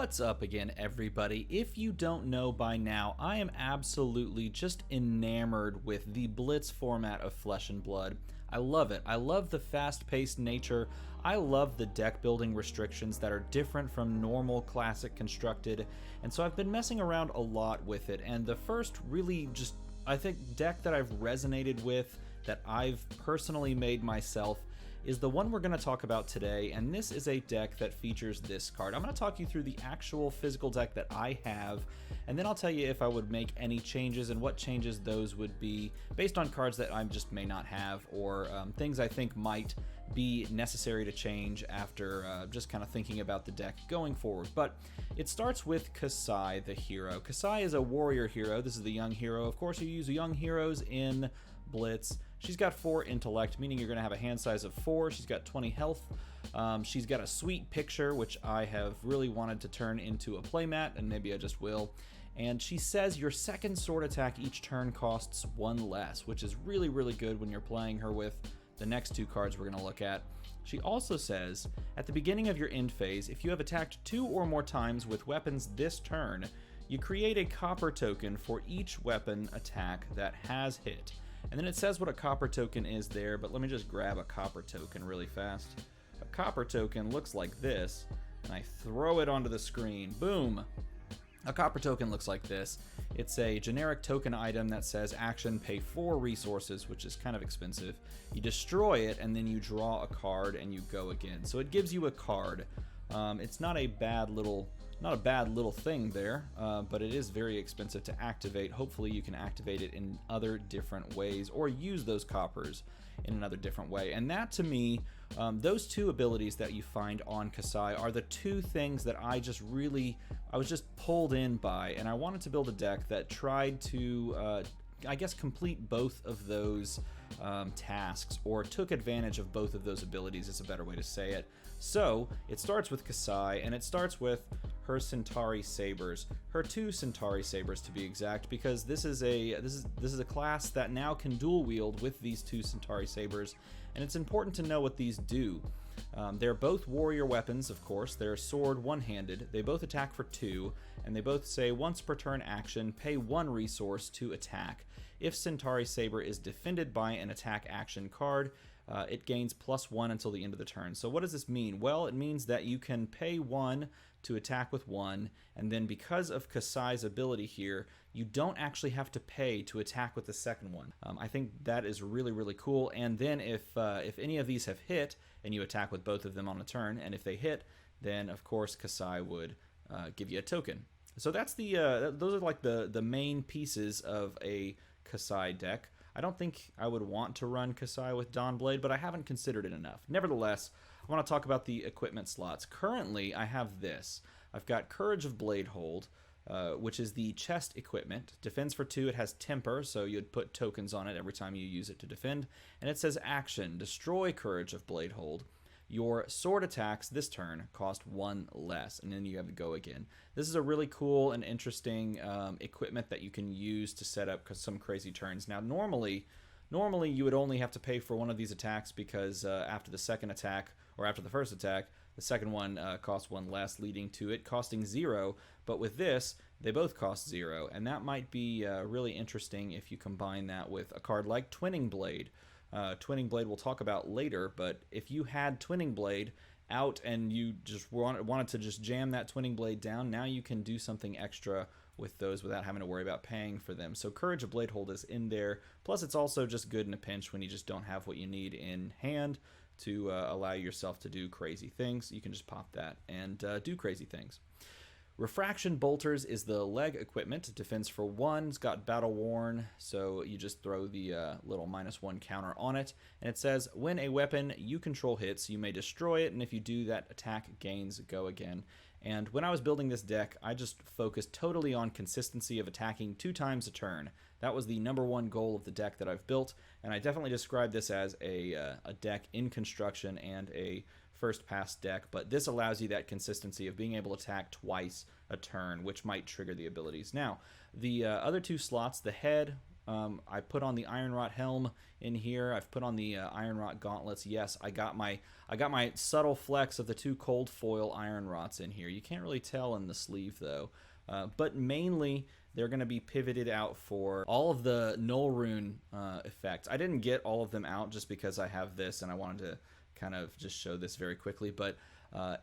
What's up again, everybody? If you don't know by now, I am absolutely just enamored with the Blitz format of Flesh and Blood. I love it. I love the fast-paced nature. I love the deck building restrictions that are different from normal classic constructed, and so I've been messing around a lot with it, and the first really just, I think, deck that I've resonated with, that I've personally made myself, is the one we're going to talk about today, and this is a deck that features this card. I'm going to talk you through the actual physical deck that I have, and then I'll tell you if I would make any changes and what changes those would be based on cards that I just may not have, or things I think might be necessary to change after just kind of thinking about the deck going forward. But it starts with Kassai, the hero. Kassai is a warrior hero. This is the young hero. Of course, you use young heroes in Blitz. She's got 4 intellect, meaning you're going to have a hand size of 4. She's got 20 health. She's got a sweet picture, which I have really wanted to turn into a playmat, and maybe I just will. And she says your second sword attack each turn costs 1 less, which is really, really good when you're playing her with the next 2 cards we're going to look at. She also says, at the beginning of your end phase, if you have attacked 2 or more times with weapons this turn, you create a copper token for each weapon attack that has hit. And then it says what a copper token is there, but let me just grab a copper token really fast. A copper token looks like this, and I throw it onto the screen. Boom! A copper token looks like this. It's a generic token item that says action, pay 4 resources, which is kind of expensive. You destroy it, and then you draw a card, and you go again. So it gives you a card. It's not a bad little thing there, but it is very expensive to activate. Hopefully you can activate it in other different ways, or use those coppers in another different way. And that, to me, those 2 abilities that you find on Kassai are the 2 things that I was just pulled in by, and I wanted to build a deck that tried to I guess complete both of those tasks, or took advantage of both of those abilities is a better way to say it. So it starts with Kassai, and it starts with her Centari Sabers, her 2 Centari Sabers to be exact, because this is a class that now can dual wield with these 2 Centari Sabers, and it's important to know what these do. They're both warrior weapons, of course. They're sword one-handed. They both attack for 2, and they both say once per turn action, pay 1 resource to attack. If Centari Saber is defended by an attack action card, it gains +1 until the end of the turn. So what does this mean? Well, it means that you can pay 1 to attack with 1, and then because of Kassai's ability here, you don't actually have to pay to attack with the second one. I think that is really, really cool. And then if any of these have hit, and you attack with both of them on a turn, and if they hit, then of course Kassai would give you a token. So that's those are like the main pieces of a Kassai deck. I don't think I would want to run Kassai with Dawnblade, but I haven't considered it enough. Nevertheless, I want to talk about the equipment slots. Currently, I have this. I've got Courage of Bladehold, which is the chest equipment. Defends for 2, it has Temper, so you'd put tokens on it every time you use it to defend. And it says action, destroy Courage of Bladehold. Your sword attacks this turn cost 1 less, and then you have to go again. This is a really cool and interesting equipment that you can use to set up some crazy turns. Now, normally you would only have to pay for one of these attacks, because after the second attack, or after the first attack, the second one costs 1 less, leading to it costing 0. But with this, they both cost 0, and that might be really interesting if you combine that with a card like Twinning Blade. Twinning Blade we'll talk about later, but if you had Twinning Blade out and you just wanted to just jam that Twinning Blade down, now you can do something extra with those without having to worry about paying for them. So Courage of Bladehold is in there, plus it's also just good in a pinch when you just don't have what you need in hand to allow yourself to do crazy things. You can just pop that and do crazy things. Refraction Bolters is the leg equipment. Defends for 1. It's got Battle Worn, so you just throw the little -1 counter on it. And it says, when a weapon you control hits, you may destroy it, and if you do, that attack gains go again. And when I was building this deck, I just focused totally on consistency of attacking 2 times a turn. That was the #1 goal of the deck that I've built, and I definitely describe this as a deck in construction and a first pass deck, but this allows you that consistency of being able to attack twice a turn, which might trigger the abilities. Now, the other 2 slots, the head I put on the Iron Rot helm in here. I've put on the Iron Rot gauntlets. Yes, I got my subtle flex of the 2 cold foil Iron Rots in here. You can't really tell in the sleeve though, but mainly they're going to be pivoted out for all of the Null Rune effects. I didn't get all of them out just because I have this and I wanted to kind of just show this very quickly, but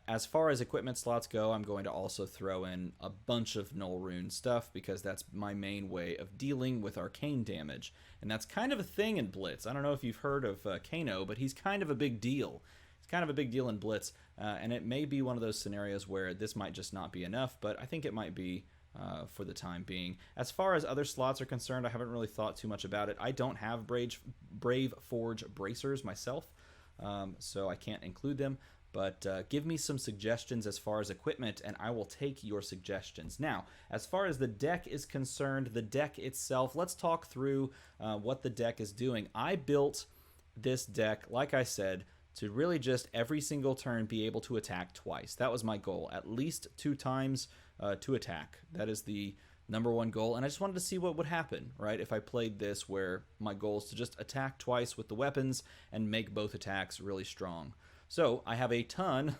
as far as equipment slots go, I'm going to also throw in a bunch of Null Rune stuff because that's my main way of dealing with arcane damage. And that's kind of a thing in Blitz. I don't know if you've heard of Kano, but he's kind of a big deal. He's kind of a big deal in Blitz, and it may be one of those scenarios where this might just not be enough, but I think it might be for the time being. As far as other slots are concerned, I haven't really thought too much about it. I don't have Brave Forge bracers myself, so I can't include them. But give me some suggestions as far as equipment, and I will take your suggestions. Now, as far as the deck is concerned, the deck itself, let's talk through what the deck is doing. I built this deck, like I said, to really just every single turn be able to attack twice. That was my goal, at least 2 times to attack. That is the #1 goal, and I just wanted to see what would happen, right, if I played this where my goal is to just attack twice with the weapons and make both attacks really strong. So I have a ton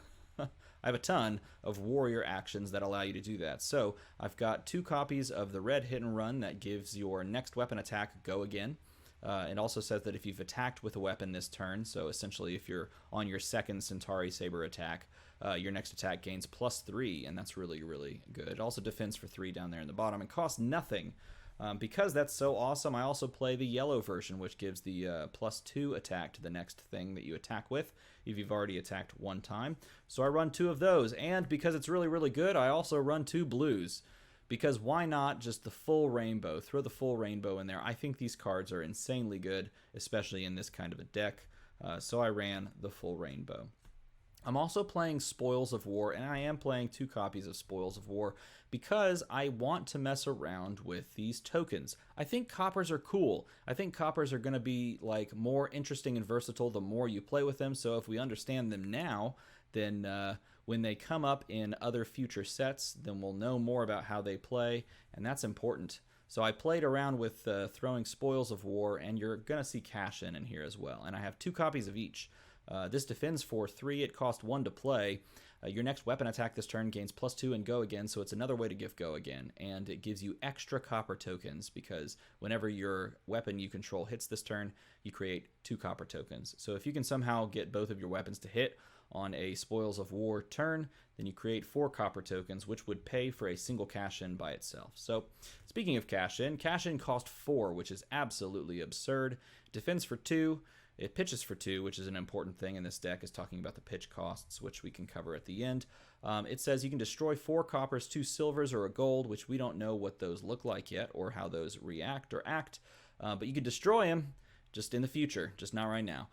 of warrior actions that allow you to do that. So I've got 2 copies of the red hit and run that gives your next weapon attack go again. It also says that if you've attacked with a weapon this turn, so essentially if you're on your second Centari Saber attack, your next attack gains +3, and that's really, really good. It also defends for 3 down there in the bottom and costs nothing. Because that's so awesome, I also play the yellow version, which gives the +2 attack to the next thing that you attack with if you've already attacked 1 time. So I run 2 of those, and because it's really, really good, I also run 2 blues. Because why not just the full rainbow? Throw the full rainbow in there. I think these cards are insanely good, especially in this kind of a deck. So I ran the full rainbow. I'm also playing Spoils of War, and I am playing 2 copies of Spoils of War because I want to mess around with these tokens. I think coppers are cool. I think coppers are going to be like more interesting and versatile the more you play with them. So if we understand them now, then when they come up in other future sets, then we'll know more about how they play, and that's important. So I played around with throwing Spoils of War, and you're going to see cash in here as well. And I have 2 copies of each. This defends for 3, it costs 1 to play. Your next weapon attack this turn gains +2 and go again, so it's another way to give go again. And it gives you extra copper tokens because whenever your weapon you control hits this turn, you create 2 copper tokens. So if you can somehow get both of your weapons to hit on a Spoils of War turn, then you create 4 copper tokens, which would pay for a single cash-in by itself. So speaking of cash-in cost 4, which is absolutely absurd. Defends for 2. It pitches for 2, which is an important thing in this deck, is talking about the pitch costs, which we can cover at the end. It says you can destroy 4 coppers, 2 silvers, or a gold, which we don't know what those look like yet or how those react or act. But you can destroy them just in the future, just not right now.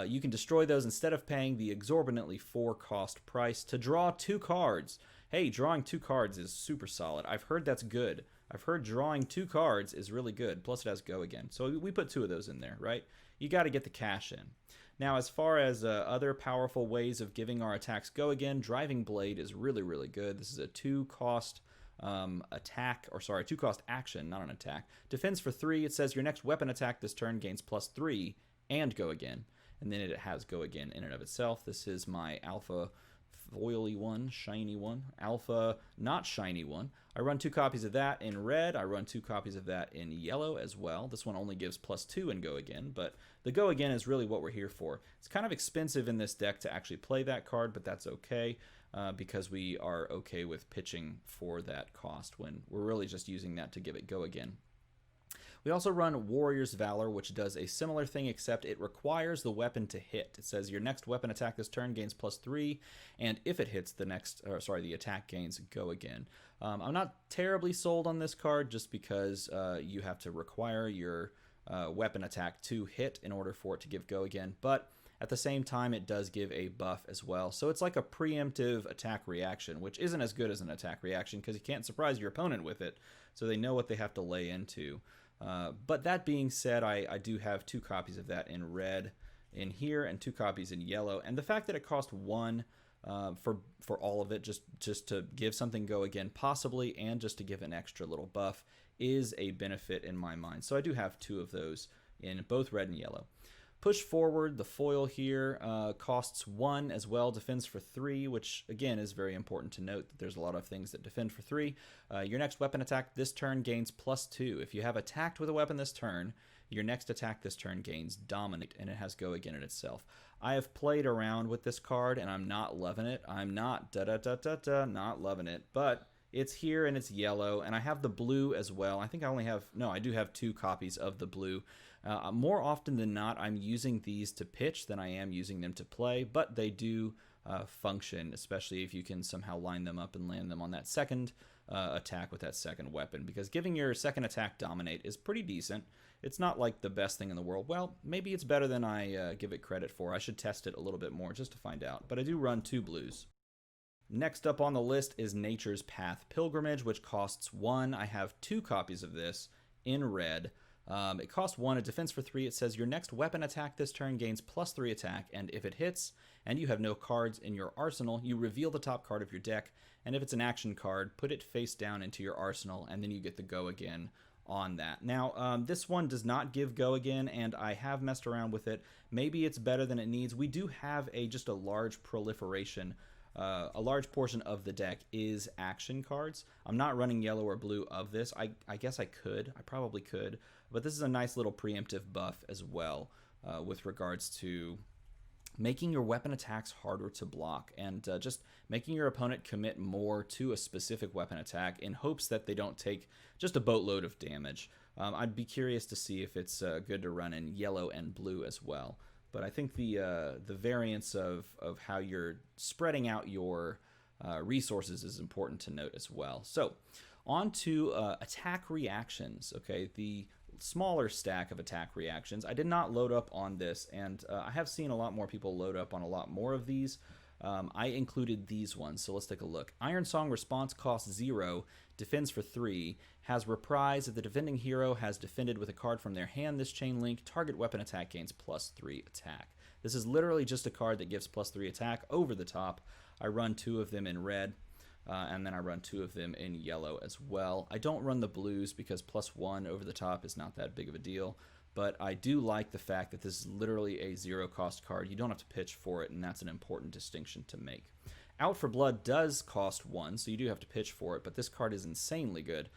You can destroy those instead of paying the exorbitantly 4 cost price to draw 2 cards. Hey, drawing 2 cards is super solid. I've heard that's good. I've heard drawing 2 cards is really good, plus it has go again. So we put 2 of those in there, right? You got to get the cash in. Now, as far as other powerful ways of giving our attacks go again, Driving Blade is really, really good. This is a 2-cost attack, or sorry, 2-cost action, not an attack. Defends for 3. It says your next weapon attack this turn gains +3 and go again. And then it has go again in and of itself. This is my alpha foily one, shiny one, alpha not shiny one. I run 2 copies of that in red. I run 2 copies of that in yellow as well. This one only gives +2 and go again, but the go again is really what we're here for. It's kind of expensive in this deck to actually play that card, but that's okay because we are okay with pitching for that cost when we're really just using that to give it go again. We also run Warrior's Valor, which does a similar thing, except it requires the weapon to hit. It says your next weapon attack this turn gains +3, and if it hits, the attack gains go again. I'm not terribly sold on this card just because you have to require your weapon attack to hit in order for it to give go again, but at the same time, it does give a buff as well. So it's like a preemptive attack reaction, which isn't as good as an attack reaction because you can't surprise your opponent with it, so they know what they have to lay into. But that being said, I do have 2 copies of that in red in here and 2 copies in yellow. And the fact that it cost 1 for all of it, just to give something go again possibly, and just to give an extra little buff, is a benefit in my mind. So I do have 2 of those in both red and yellow. Push Forward, the foil here, costs 1 as well, defends for 3, which again is very important to note that there's a lot of things that defend for 3. Your next weapon attack this turn gains +2. If you have attacked with a weapon this turn, your next attack this turn gains Dominate, and it has Go Again in itself. I have played around with this card, and I'm not loving it. I'm not not loving it, but it's here and it's yellow, and I have the blue as well. I think I only have, no, I do have 2 copies of the blue. More often than not, I'm using these to pitch than I am using them to play, but they do function, especially if you can somehow line them up and land them on that second attack with that second weapon, because giving your second attack Dominate is pretty decent. It's not like the best thing in the world. Well, maybe it's better than I give it credit for. I should test it a little bit more just to find out, but I do run 2 blues. Next up on the list is Nature's Path Pilgrimage, which costs 1. I have 2 copies of this in red. It costs 1, a defense for 3. It says your next weapon attack this turn gains +3 attack, and if it hits and you have no cards in your arsenal, you reveal the top card of your deck, and if it's an action card, put it face down into your arsenal, and then you get the Go Again on that. Now, this one does not give Go Again, and I have messed around with it. Maybe it's better than it needs. We do have just a large proliferation. A large portion of the deck is action cards. I'm not running yellow or blue of this. I guess I could. I probably could. But this is a nice little preemptive buff as well with regards to making your weapon attacks harder to block and just making your opponent commit more to a specific weapon attack in hopes that they don't take just a boatload of damage. I'd be curious to see if it's good to run in yellow and blue as well. But I think the variance of how you're spreading out your resources is important to note as well. So on to attack reactions. Okay, the smaller stack of attack reactions. I did not load up on this, and I have seen a lot more people load up on a lot more of these. I included these ones, so let's take a look. Iron Song Response costs 0, defends for 3, has Reprise. If the defending hero has defended with a card from their hand this chain link, target weapon attack gains +3 attack. This is literally just a card that gives +3 attack over the top. I run 2 of them in red, and then I run 2 of them in yellow as well. I don't run the blues because +1 over the top is not that big of a deal. But I do like the fact that this is literally a 0-cost card. You don't have to pitch for it, and that's an important distinction to make. Out for Blood does cost 1, so you do have to pitch for it, but this card is insanely good.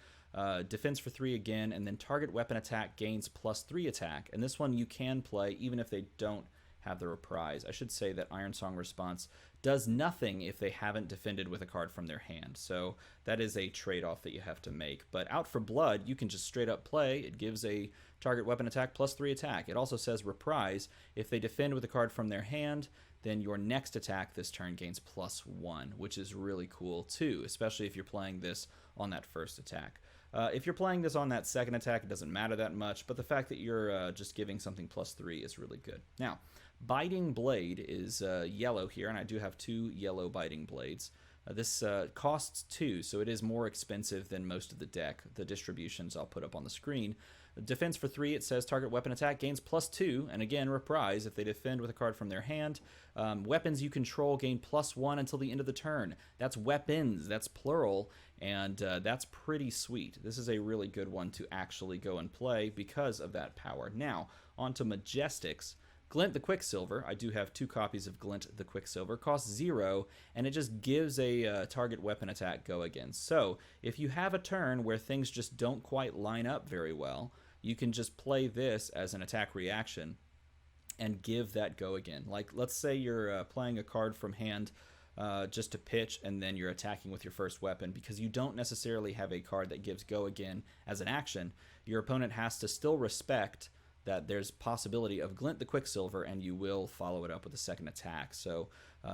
Defense for 3 again, and then target weapon attack gains +3 attack. And this one you can play even if they don't have the Reprise. I should say that Iron Song Response does nothing if they haven't defended with a card from their hand. So that is a trade-off that you have to make. But Out for Blood, you can just straight up play. It gives a target weapon attack +3 attack. It also says Reprise. If they defend with a card from their hand, then your next attack this turn gains +1, which is really cool too, especially if you're playing this on that first attack. If you're playing this on that second attack, it doesn't matter that much, but the fact that you're just giving something +3 is really good. Now, Biting Blade is yellow here, and I do have 2 yellow Biting Blades. This costs 2, so it is more expensive than most of the deck. The distributions I'll put up on the screen. Defense for 3, it says target weapon attack gains +2, and again, Reprise if they defend with a card from their hand. Weapons you control gain +1 until the end of the turn. That's weapons, that's plural, and that's pretty sweet. This is a really good one to actually go and play because of that power. Now, on to Majestics. Glint the Quicksilver, I do have 2 copies of Glint the Quicksilver, costs 0, and it just gives a target weapon attack Go Again. So, if you have a turn where things just don't quite line up very well, you can just play this as an attack reaction and give that Go Again. Like, let's say you're playing a card from hand just to pitch, and then you're attacking with your first weapon because you don't necessarily have a card that gives Go Again as an action. Your opponent has to still respect that there's possibility of Glint the Quicksilver, and you will follow it up with a second attack. So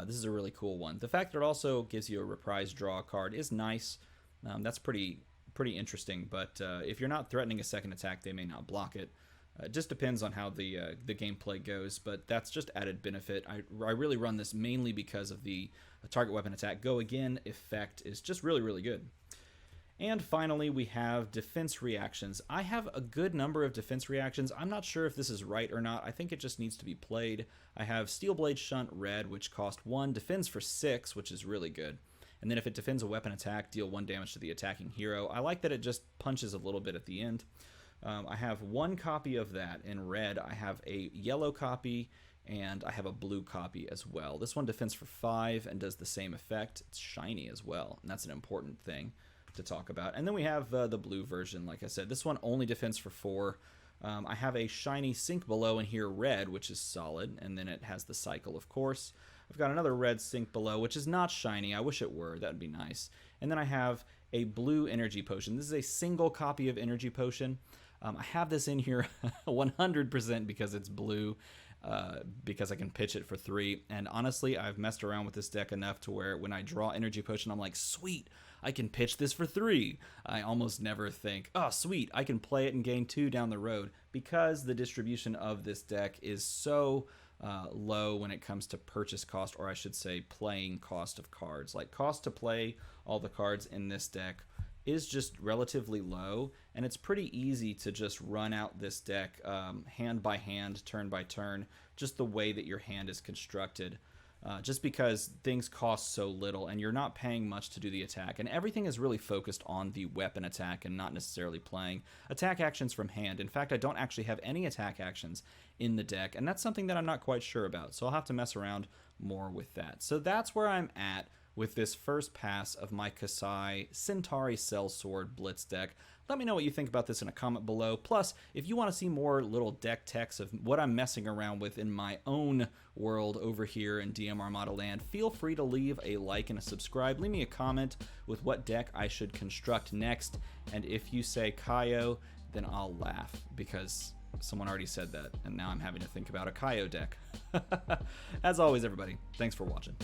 this is a really cool one. The fact that it also gives you a Reprise draw card is nice. That's pretty interesting, but if you're not threatening a second attack, they may not block it. It just depends on how the gameplay goes, but that's just added benefit. I really run this mainly because of the target weapon attack Go Again effect is just really, really good. And finally, we have defense reactions. I have a good number of defense reactions. I'm not sure if this is right or not. I think it just needs to be played. I have Steelblade Shunt Red, which cost 1, defends for 6, which is really good. And then if it defends a weapon attack, deal 1 damage to the attacking hero. I like that it just punches a little bit at the end. I have 1 copy of that in red. I have a yellow copy, and I have a blue copy as well. This one defends for 5 and does the same effect. It's shiny as well, and that's an important thing to talk about. And then we have the blue version, like I said. This one only defends for 4. I have a shiny Sink Below in here, red, which is solid, and then it has the cycle, of course. I've got another red Sink Below, which is not shiny. I wish it were. That would be nice. And then I have a blue Energy Potion. This is a single copy of Energy Potion. I have this in here 100% because it's blue, because I can pitch it for 3. And honestly, I've messed around with this deck enough to where when I draw Energy Potion, I'm like, sweet, I can pitch this for 3. I almost never think, oh, sweet, I can play it and gain 2 down the road, because the distribution of this deck is so low when it comes to purchase cost, or I should say playing cost of cards. Like, cost to play all the cards in this deck is just relatively low, and it's pretty easy to just run out this deck hand by hand, turn by turn, just the way that your hand is constructed. Just because things cost so little and you're not paying much to do the attack, and everything is really focused on the weapon attack and not necessarily playing attack actions from hand. In fact, I don't actually have any attack actions in the deck, and that's something that I'm not quite sure about, so I'll have to mess around more with that. So that's where I'm at with this first pass of my Kassai Centari Sellsword Blitz deck. Let me know what you think about this in a comment below. Plus, if you want to see more little deck techs of what I'm messing around with in my own world over here in DM Armada land, feel free to leave a like and a subscribe. Leave me a comment with what deck I should construct next. And if you say Kaio, then I'll laugh, because someone already said that, and now I'm having to think about a Kaio deck. As always, everybody, thanks for watching.